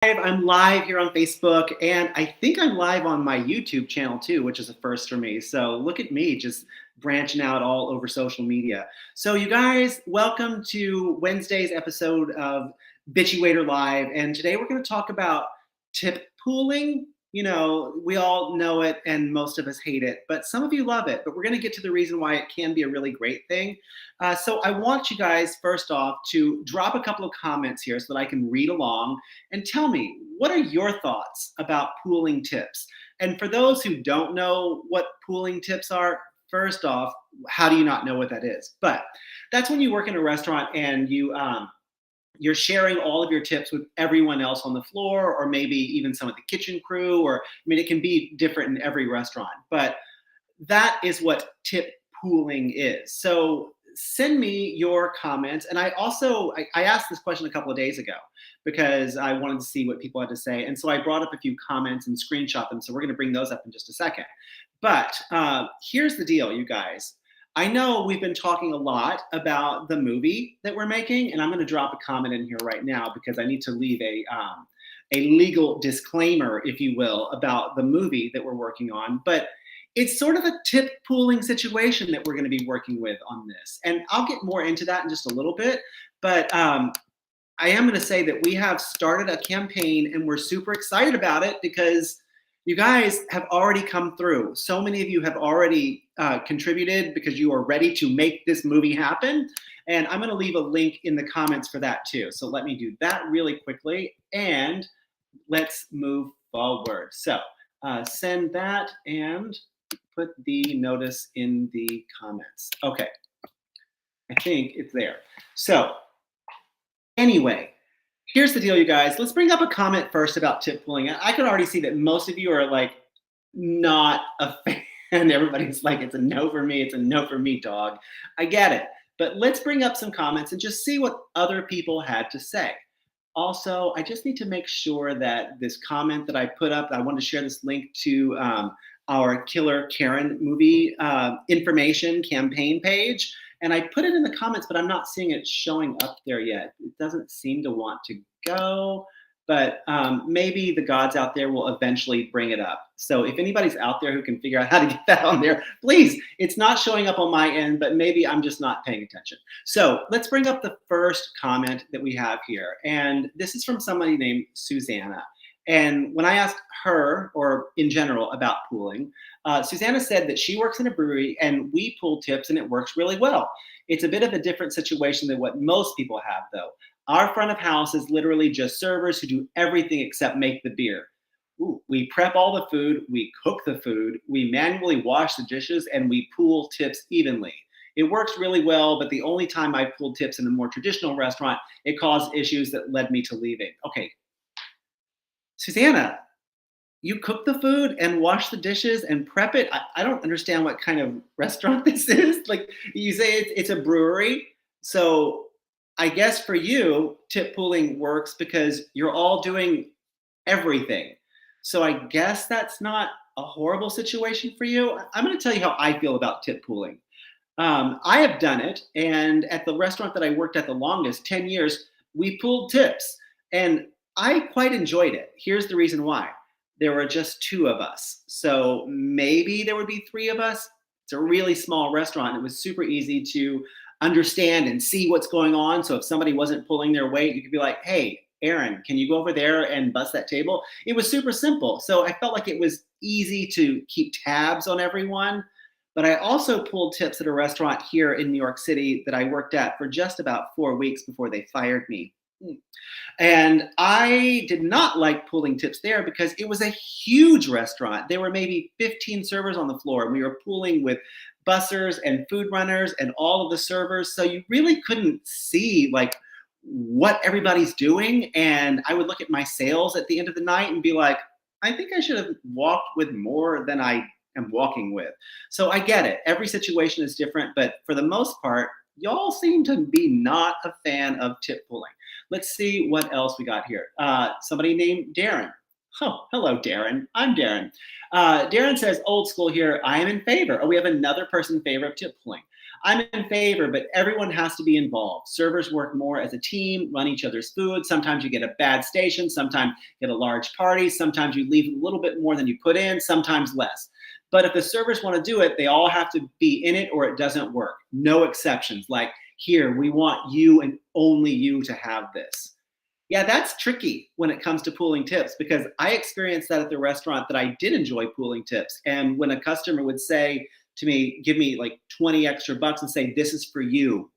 I'm live here on Facebook, and I think I'm live on my YouTube channel too, which is a first for me. So look at me just branching out all over social media. So, you guys, welcome to Wednesday's episode of Bitchy Waiter Live. And today we're going to talk about tip pooling. You know, we all know it, and most of us hate it, but some of you love it. But we're going to get to the reason why it can be a really great thing. So, I want you guys, first off, to drop a couple of comments here so that I can read along and tell me, what are your thoughts about pooling tips? And for those who don't know what pooling tips are, first off, how do you not know what that is? But that's when you work in a restaurant and you're sharing all of your tips with everyone else on the floor, or maybe even some of the kitchen crew, or I mean, it can be different in every restaurant. But that is what tip pooling is. So send me your comments. And I asked this question a couple of days ago because I wanted to see what people had to say. And so I brought up a few comments and screenshot them. So we're going to bring those up in just a second. But here's the deal, you guys. I know we've been talking a lot about the movie that we're making, and I'm going to drop a comment in here right now because I need to leave a legal disclaimer, if you will, about the movie that we're working on. But it's sort of a tip pooling situation that we're going to be working with on this. And I'll get more into that in just a little bit. But I am going to say that we have started a campaign and we're super excited about it because you guys have already come through. So many of you have already contributed because you are ready to make this movie happen. And I'm going to leave a link in the comments for that too. So let me do that really quickly and let's move forward. So send that and put the notice in the comments. Okay, I think it's there. So anyway, here's the deal, you guys. Let's bring up a comment first about tip pooling. I can already see that most of you are like not a fan. Everybody's like, it's a no for me. It's a no for me, dog. I get it. But let's bring up some comments and just see what other people had to say. Also, I just need to make sure that this comment that I put up, I want to share this link to our Killer Karen movie information campaign page. And I put it in the comments, but I'm not seeing it showing up there yet. It doesn't seem to want to go, but maybe the gods out there will eventually bring it up. So if anybody's out there who can figure out how to get that on there, please. It's not showing up on my end, but maybe I'm just not paying attention. So let's bring up the first comment that we have here. And this is from somebody named Susanna. And when I asked her, or in general, about pooling, Susanna said that she works in a brewery and we pool tips and it works really well. It's a bit of a different situation than what most people have, though. Our front of house is literally just servers who do everything except make the beer. Ooh, we prep all the food, we cook the food, we manually wash the dishes, and we pool tips evenly. It works really well, but the only time I pulled tips in a more traditional restaurant, it caused issues that led me to leaving. Okay, Susanna, you cook the food and wash the dishes and prep it. I don't understand what kind of restaurant this is. Like you say, it's a brewery. So I guess for you, tip pooling works because you're all doing everything. So I guess that's not a horrible situation for you. I'm going to tell you how I feel about tip pooling. I have done it. And at the restaurant that I worked at the longest, 10 years, we pooled tips. And I quite enjoyed it. Here's the reason why. There were just two of us. So maybe there would be three of us. It's a really small restaurant. It was super easy to understand and see what's going on. So if somebody wasn't pulling their weight, you could be like, hey, Aaron, can you go over there and bust that table? It was super simple. So I felt like it was easy to keep tabs on everyone. But I also pulled tips at a restaurant here in New York City that I worked at for just about 4 weeks before they fired me. And I did not like pulling tips there because it was a huge restaurant. There were maybe 15 servers on the floor, and we were pooling with bussers and food runners and all of the servers. So you really couldn't see like what everybody's doing. And I would look at my sales at the end of the night and be like, I think I should have walked with more than I am walking with. So I get it. Every situation is different, but for the most part, y'all seem to be not a fan of tip pulling. Let's see what else we got here. Somebody named Darren. Oh, hello, Darren. I'm Darren. Darren says, old school here, I am in favor. Oh, we have another person in favor of tip pulling. I'm in favor, but everyone has to be involved. Servers work more as a team, run each other's food. Sometimes you get a bad station, sometimes you get a large party, sometimes you leave a little bit more than you put in, sometimes less. But if the servers want to do it, they all have to be in it or it doesn't work. No exceptions. Like, here, we want you and only you to have this. Yeah, that's tricky when it comes to pooling tips, because I experienced that at the restaurant that I did enjoy pooling tips. And when a customer would say to me, give me like 20 extra bucks and say, this is for you,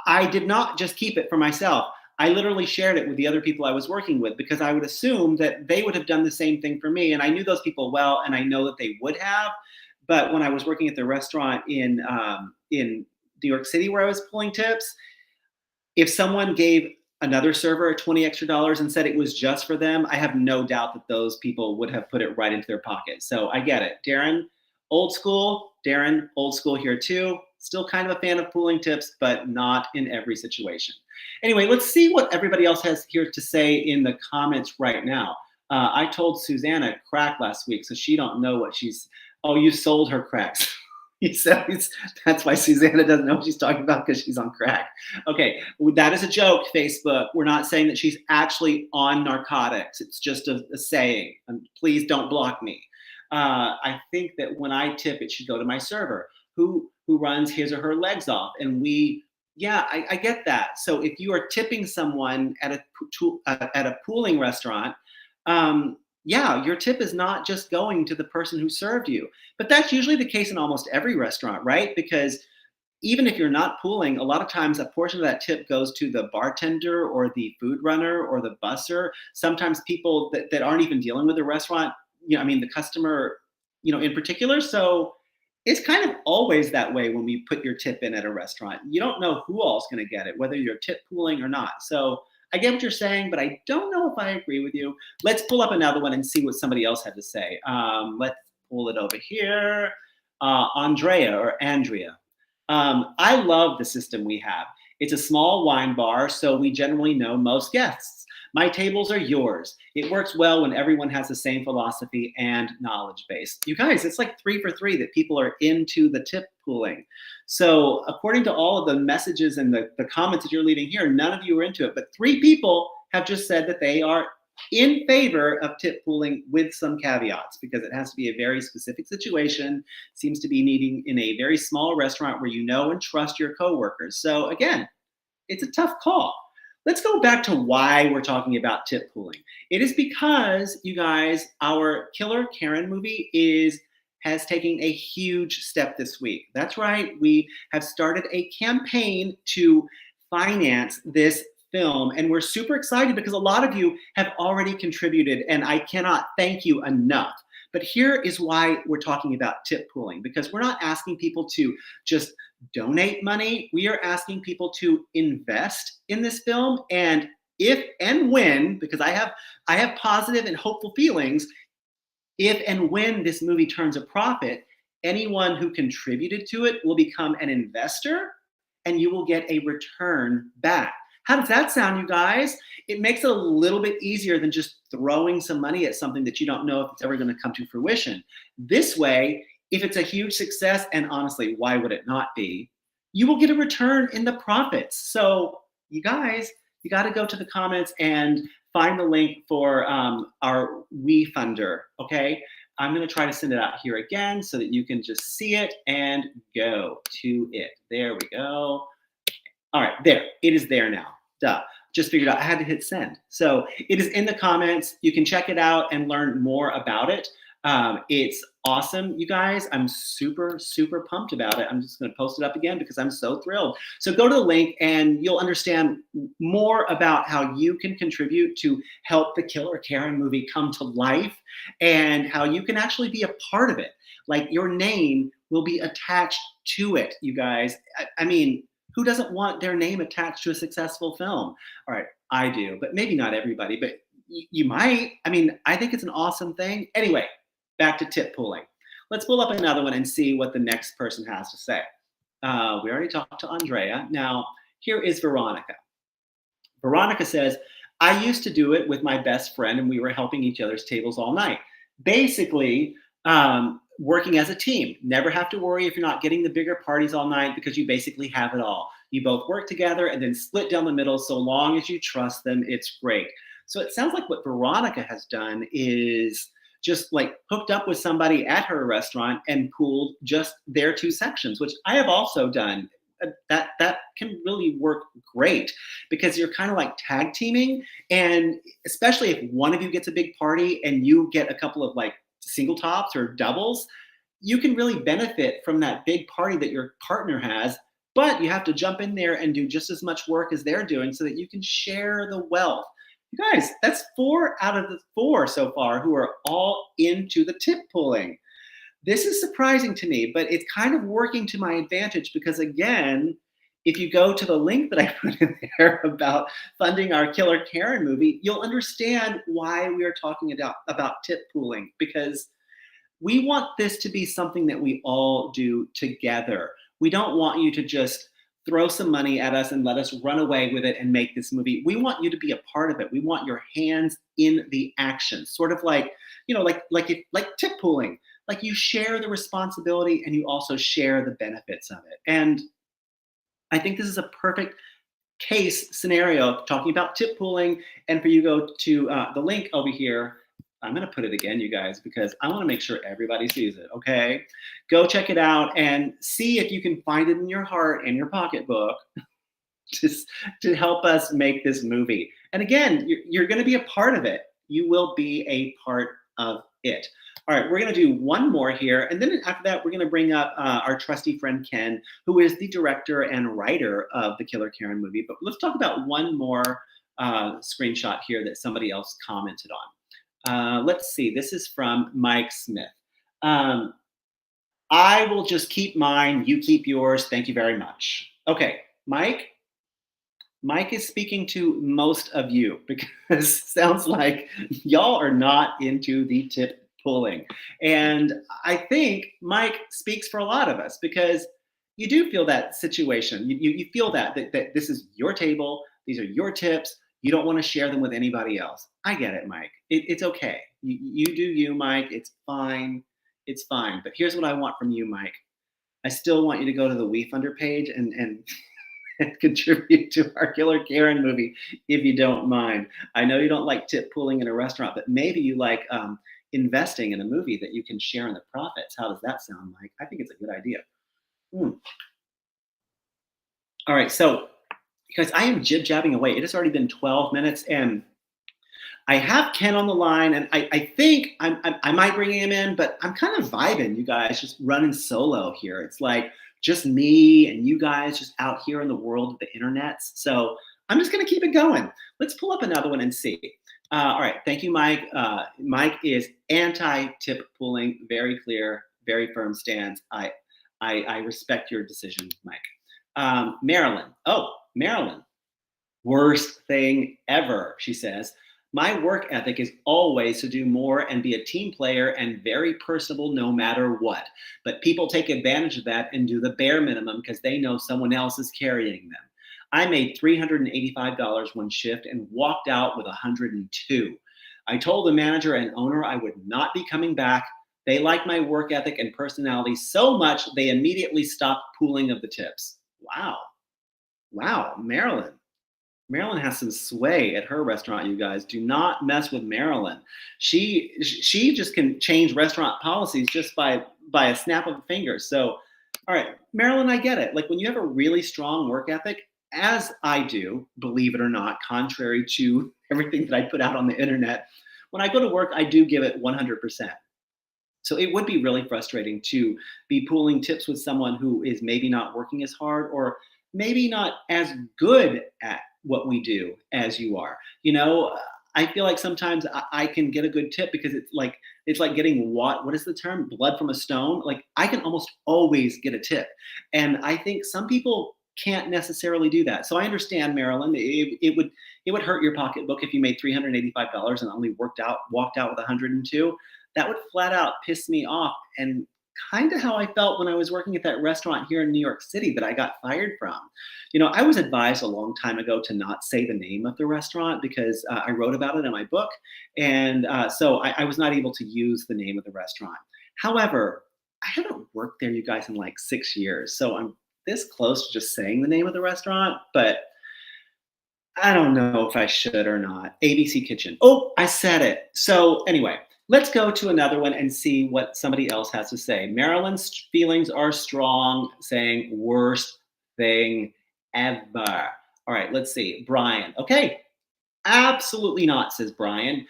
I did not just keep it for myself. I literally shared it with the other people I was working with, because I would assume that they would have done the same thing for me. And I knew those people well, and I know that they would have. But when I was working at the restaurant in New York City where I was pulling tips, if someone gave another server 20 extra dollars and said it was just for them, I have no doubt that those people would have put it right into their pocket. So I get it. Darren, old school. Darren, old school here too. Still kind of a fan of pooling tips, but not in every situation. Anyway, let's see what everybody else has here to say in the comments right now. I told Susanna crack last week, so she don't know what she's, oh, you sold her cracks. He says that's why Susanna doesn't know what she's talking about, because she's on crack. Okay, that is a joke, Facebook. We're not saying that she's actually on narcotics. It's just a saying. And please don't block me. I think that when I tip, it should go to my server who runs his or her legs off. And yeah, I get that. So if you are tipping someone at a pooling restaurant, yeah, your tip is not just going to the person who served you. But that's usually the case in almost every restaurant, right? Because even if you're not pooling, a lot of times a portion of that tip goes to the bartender or the food runner or the busser. Sometimes people that aren't even dealing with the restaurant, I mean, the customer, in particular. So it's kind of always that way when we put your tip in at a restaurant. You don't know who all's going to get it, whether you're tip pooling or not. So I get what you're saying, but I don't know if I agree with you. Let's pull up another one and see what somebody else had to say. Let's pull it over here. Andrea or Andrea. I love the system we have. It's a small wine bar, so we generally know most guests. My tables are yours. It works well when everyone has the same philosophy and knowledge base. You guys, it's like 3 for 3 that people are into the tip pooling. So according to all of the messages and the comments that you're leaving here, none of you are into it, but 3 people have just said that they are in favor of tip pooling with some caveats, because it has to be a very specific situation, seems to be needing in a very small restaurant where you know and trust your coworkers. So again, it's a tough call. Let's go back to why we're talking about tip pooling. It is because, you guys, our Killer Karen movie has taken a huge step this week. That's right. We have started a campaign to finance this film, and we're super excited because a lot of you have already contributed, and I cannot thank you enough. But here is why we're talking about tip pooling, because we're not asking people to just donate money. We are asking people to invest in this film. And if and when, because I have positive and hopeful feelings, if and when this movie turns a profit, anyone who contributed to it will become an investor, and you will get a return back. How does that sound, you guys? It makes it a little bit easier than just throwing some money at something that you don't know if it's ever going to come to fruition. This way, if it's a huge success, and honestly, why would it not be, you will get a return in the profits. So you guys, you got to go to the comments and find the link for our WeFunder, okay? I'm going to try to send it out here again so that you can just see it and go to it. There we go. All right, there. It is there now. Duh. Just figured out I had to hit send. So it is in the comments. You can check it out and learn more about it. It's awesome, you guys. I'm super, super pumped about it. I'm just going to post it up again because I'm so thrilled. So go to the link and you'll understand more about how you can contribute to help the Killer Karen movie come to life, and how you can actually be a part of it. Like, your name will be attached to it, you guys. I mean, who doesn't want their name attached to a successful film? All right, I do, but maybe not everybody, but you might. I mean, I think it's an awesome thing. Anyway, back to tip pooling. Let's pull up another one and see what the next person has to say. We already talked to Andrea. Now, here is Veronica. Veronica says, I used to do it with my best friend, and we were helping each other's tables all night. Basically, working as a team. Never have to worry if you're not getting the bigger parties all night because you basically have it all. You both work together and then split down the middle. So long as you trust them, it's great. So it sounds like what Veronica has done is just like hooked up with somebody at her restaurant and pooled just their two sections, which I have also done. That can really work great because you're kind of like tag teaming, and especially if one of you gets a big party and you get a couple of like single tops or doubles, you can really benefit from that big party that your partner has. But you have to jump in there and do just as much work as they're doing so that you can share the wealth. You guys, that's 4 out of the 4 so far who are all into the tip pulling. This is surprising to me, but it's kind of working to my advantage because, again, if you go to the link that I put in there about funding our Killer Karen movie, you'll understand why we are talking about tip pooling, because we want this to be something that we all do together. We don't want you to just throw some money at us and let us run away with it and make this movie. We want you to be a part of it. We want your hands in the action, sort of like, like tip pooling. Like you share the responsibility and you also share the benefits of it. And I think this is a perfect case scenario talking about tip pooling. And for you go to the link over here. I'm going to put it again, you guys, because I want to make sure everybody sees it. Okay. Go check it out and see if you can find it in your heart and your pocketbook just to help us make this movie. And again, you're going to be a part of it. You will be a part of it. All right, we're going to do one more here. And then after that, we're going to bring up our trusty friend, Ken, who is the director and writer of the Killer Karen movie. But let's talk about one more screenshot here that somebody else commented on. Let's see. This is from Mike Smith. I will just keep mine. You keep yours. Thank you very much. Okay, Mike. Mike is speaking to most of you because sounds like y'all are not into the tip pulling. And I think Mike speaks for a lot of us because you do feel that situation. You feel that this is your table. These are your tips. You don't want to share them with anybody else. I get it, Mike. It's okay. You do you, Mike. It's fine. It's fine. But here's what I want from you, Mike. I still want you to go to the WeFunder page and contribute to our Killer Karen movie if you don't mind. I know you don't like tip pooling in a restaurant, but maybe you like investing in a movie that you can share in the profits. How does that sound, Mike? I think it's a good idea. All right, so because I am jib-jabbing away, it has already been 12 minutes, and I have Ken on the line, and I think I might bring him in, but I'm kind of vibing, you guys, just running solo here. It's like just me and you guys just out here in the world of the internet. So I'm just going to keep it going. Let's pull up another one and see. All right. Thank you, Mike. Mike is anti-tip pooling. Very clear, very firm stance. I respect your decision, Mike. Marilyn. Oh, Marilyn. Worst thing ever, she says. My work ethic is always to do more and be a team player and very personable no matter what. But people take advantage of that and do the bare minimum because they know someone else is carrying them. I made $385 one shift and walked out with 102. I told the manager and owner I would not be coming back. They like my work ethic and personality so much they immediately stopped pooling of the tips. Wow. Wow, Marilyn. Marilyn has some sway at her restaurant, you guys. Do not mess with Marilyn. She just can change restaurant policies just by a snap of a finger. So, all right, Marilyn, I get it. Like when you have a really strong work ethic, as I do, believe it or not, contrary to everything that I put out on the internet, when I go to work, I do give it 100%. So it would be really frustrating to be pooling tips with someone who is maybe not working as hard or maybe not as good at what we do as you are. You know, I feel like sometimes I can get a good tip because it's like getting what is the term? Blood from a stone. Like I can almost always get a tip. And I think some people can't necessarily do that. So I understand, Marilyn, it would hurt your pocketbook if you made $385 and only walked out with 102. That would flat out piss me off, and kind of how I felt when I was working at that restaurant here in New York City that I got fired from. You know, I was advised a long time ago to not say the name of the restaurant because I wrote about it in my book. And so I was not able to use the name of the restaurant. However, I haven't worked there, you guys, in like 6 years. So I'm this close to just saying the name of the restaurant, but I don't know if I should or not. ABC Kitchen. Oh, I said it. So anyway, let's go to another one and see what somebody else has to say. Marilyn's feelings are strong, saying worst thing ever. All right, let's see. Brian. Okay, absolutely not, says Brian.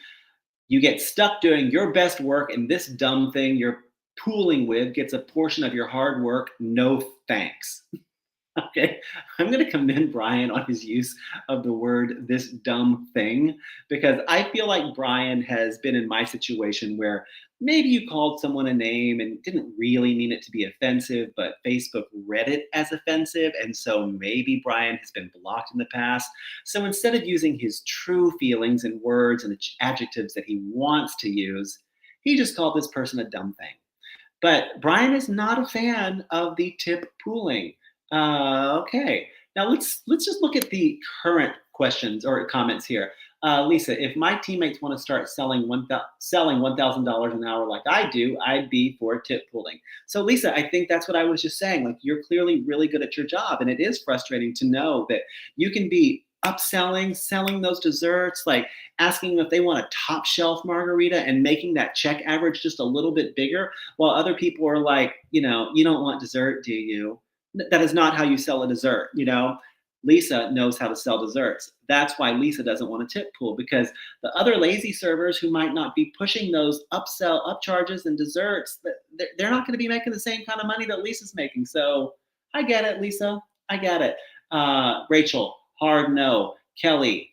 You get stuck doing your best work, and this dumb thing you're pooling with gets a portion of your hard work. No thanks. Okay, I'm going to commend Brian on his use of the word "this dumb thing" because I feel like Brian has been in my situation where maybe you called someone a name and didn't really mean it to be offensive, but Facebook read it as offensive. And so maybe Brian has been blocked in the past. So instead of using his true feelings and words and adjectives that he wants to use, he just called this person a dumb thing. But Brian is not a fan of the tip pooling. Okay, now let's just look at the current questions or comments here. Lisa, if my teammates want to start selling $1,000 an hour like I do, I'd be for tip pooling. So Lisa, I think that's what I was just saying. Like you're clearly really good at your job, and it is frustrating to know that you can be upselling, selling those desserts, like asking them if they want a top shelf margarita and making that check average just a little bit bigger, while other people are like, you don't want dessert, do you? That is not how you sell a dessert. Lisa knows how to sell desserts. That's why Lisa doesn't want a tip pool, because the other lazy servers who might not be pushing those upcharges and desserts, they're not going to be making the same kind of money that Lisa's making. So I get it, Lisa. I get it. Rachel, hard no. Kelly,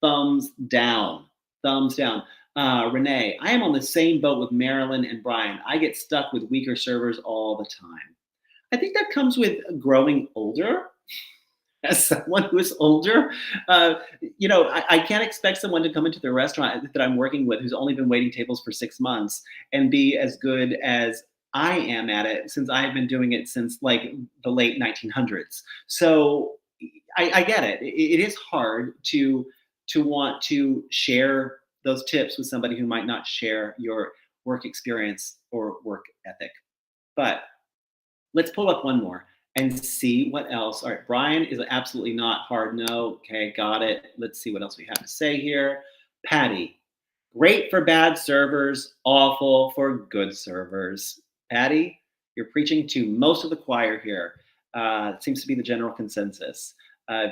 thumbs down. Thumbs down. Renee, I am on the same boat with Marilyn and Brian. I get stuck with weaker servers all the time. I think that comes with growing older. As someone who's older, I can't expect someone to come into the restaurant that I'm working with who's only been waiting tables for 6 months and be as good as I am at it, since I've been doing it since like the late 1900s. So I get it. It is hard to want to share those tips with somebody who might not share your work experience or work ethic. But let's pull up one more and see what else. All right, Brian is absolutely not hard no. Okay, got it. Let's see what else we have to say here. Patty, great for bad servers, awful for good servers. Patty, you're preaching to most of the choir here. It seems to be the general consensus.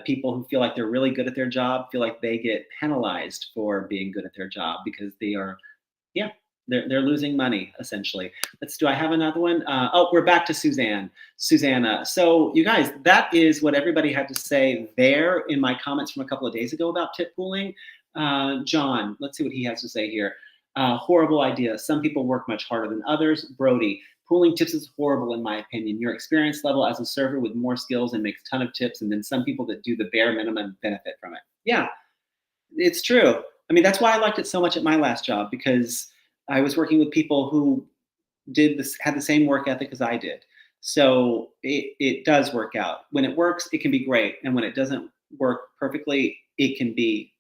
People who feel like they're really good at their job feel like they get penalized for being good at their job because they are, yeah, they're losing money essentially. Do I have another one? Oh, we're back to Susanna. So you guys, that is what everybody had to say there in my comments from a couple of days ago about tip pooling. John, let's see what he has to say here. Horrible idea. Some people work much harder than others. Brody, pooling tips is horrible in my opinion. Your experience level as a server with more skills and makes a ton of tips, and then some people that do the bare minimum benefit from it. Yeah, it's true. I mean, that's why I liked it so much at my last job, because I was working with people who had the same work ethic as I did. So it does work out. When it works, it can be great. And when it doesn't work perfectly, it can be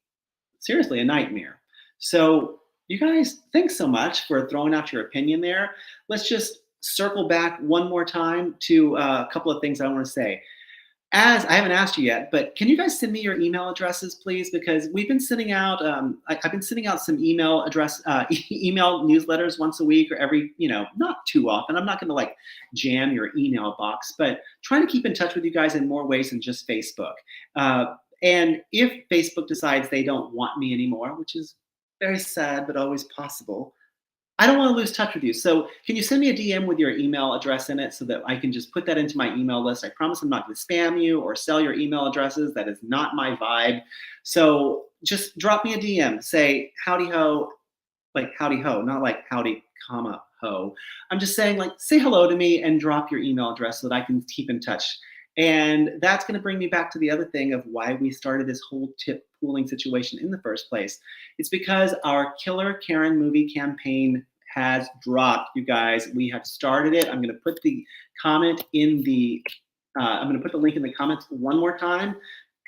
seriously a nightmare. So you guys, thanks so much for throwing out your opinion there. Let's just circle back one more time to a couple of things I want to say. As I haven't asked you yet, but can you guys send me your email addresses, please? Because we've been sending out, I've been sending out some email newsletters once a week or every, not too often. I'm not going to like jam your email box, but trying to keep in touch with you guys in more ways than just Facebook. And if Facebook decides they don't want me anymore, which is very sad, but always possible, I don't want to lose touch with you. So can you send me a DM with your email address in it so that I can just put that into my email list? I promise I'm not going to spam you or sell your email addresses. That is not my vibe. So just drop me a DM. Say howdy ho, like howdy ho, not like howdy comma ho. I'm just saying like say hello to me and drop your email address so that I can keep in touch. And that's going to bring me back to the other thing of why we started this whole tip pooling situation in the first place. It's because our Killer Karen movie campaign has dropped, you guys. We have started it. I'm going to put the comment in the, I'm going to put the link in the comments one more time.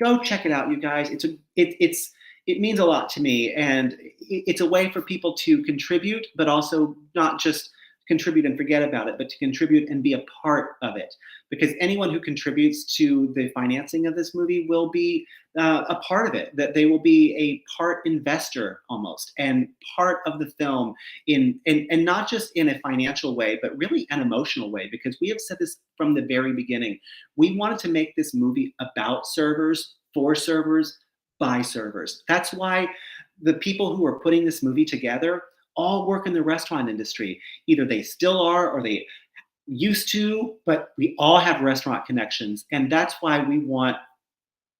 Go check it out, you guys. It means a lot to me, and it's a way for people to contribute, but also not just contribute and forget about it, but to contribute and be a part of it. Because anyone who contributes to the financing of this movie will be a part of it, that they will be a part investor almost and part of the film and not just in a financial way, but really an emotional way, because we have said this from the very beginning. We wanted to make this movie about servers, for servers, by servers. That's why the people who are putting this movie together all work in the restaurant industry. Either they still are or they used to, but we all have restaurant connections. And that's why we want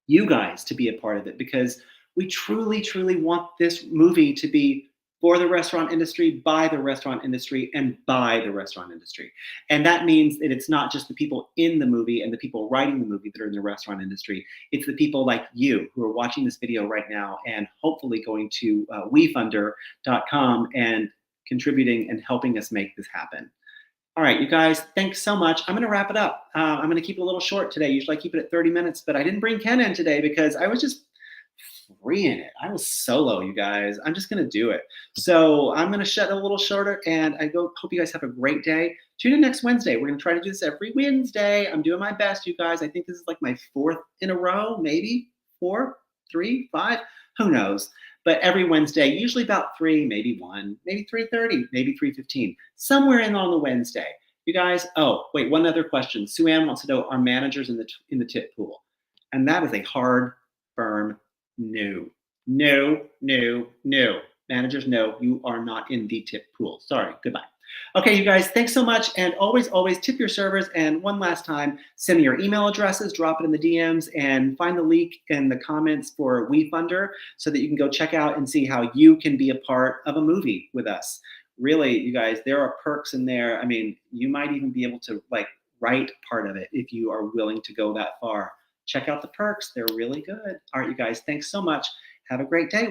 you guys to be a part of it, because we truly, truly want this movie to be for the restaurant industry, by the restaurant industry, and by the restaurant industry. And that means that it's not just the people in the movie and the people writing the movie that are in the restaurant industry. It's the people like you who are watching this video right now and hopefully going to wefunder.com and contributing and helping us make this happen. All right, you guys, thanks so much. I'm going to wrap it up. I'm going to keep it a little short today. Usually I keep it at 30 minutes, but I didn't bring Ken in today because I was just free in it. I was solo, you guys. I'm just going to do it. So I'm going to shut it a little shorter, and hope you guys have a great day. Tune in next Wednesday. We're going to try to do this every Wednesday. I'm doing my best, you guys. I think this is like my 4th in a row, maybe 4, 3, 5, who knows. But every Wednesday, usually about 3, maybe 1, maybe 3:30, maybe 3:15, somewhere in on the Wednesday. You guys, oh, wait, one other question. Sue Ann wants to know, are managers in the tip pool? And that is a hard, firm no. No, no, no. Managers, no, you are not in the tip pool. Sorry, goodbye. Okay, you guys, thanks so much. And always, always tip your servers. And one last time, send me your email addresses, drop it in the DMs, and find the link in the comments for WeFunder so that you can go check out and see how you can be a part of a movie with us. Really, you guys, there are perks in there. I mean, you might even be able to like write part of it if you are willing to go that far. Check out the perks. They're really good. All right, you guys, thanks so much. Have a great day.